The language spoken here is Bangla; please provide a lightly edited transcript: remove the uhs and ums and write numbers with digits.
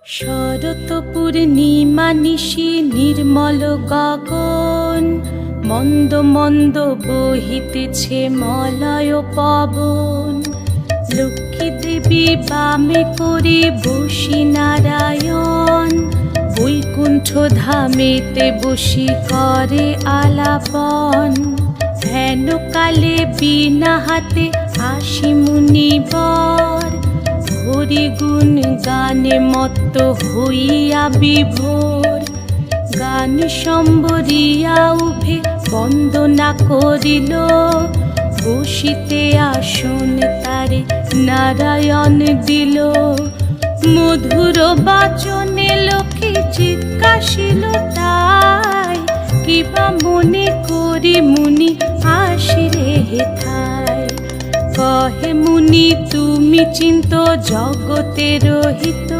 শরৎ পূর্ণিমা নিশি নির্মল গগন, মন্দ মন্দ বহিতেছে মলয় পবন। লক্ষ্মী দেবী বামে করে বসি নারায়ণ, বৈকুণ্ঠ ধামেতে বসি করে আলাপন। হেন কালে বিনা হাতে আসি মুনিবর, হরি গুণ গানে মত্ত হইয়া বিভোর। গান সম্বরিয়া উভে বন্দনা করিল, বসিতে আসন তারে নারায়ণ দিল। মধুর বাচনে লোকে জিজ্ঞাসিল তাই, কিবা মনে করি মুনি আসিরে হেথায়। কহে মুনি তুমি চিন্ত জগতের হিত,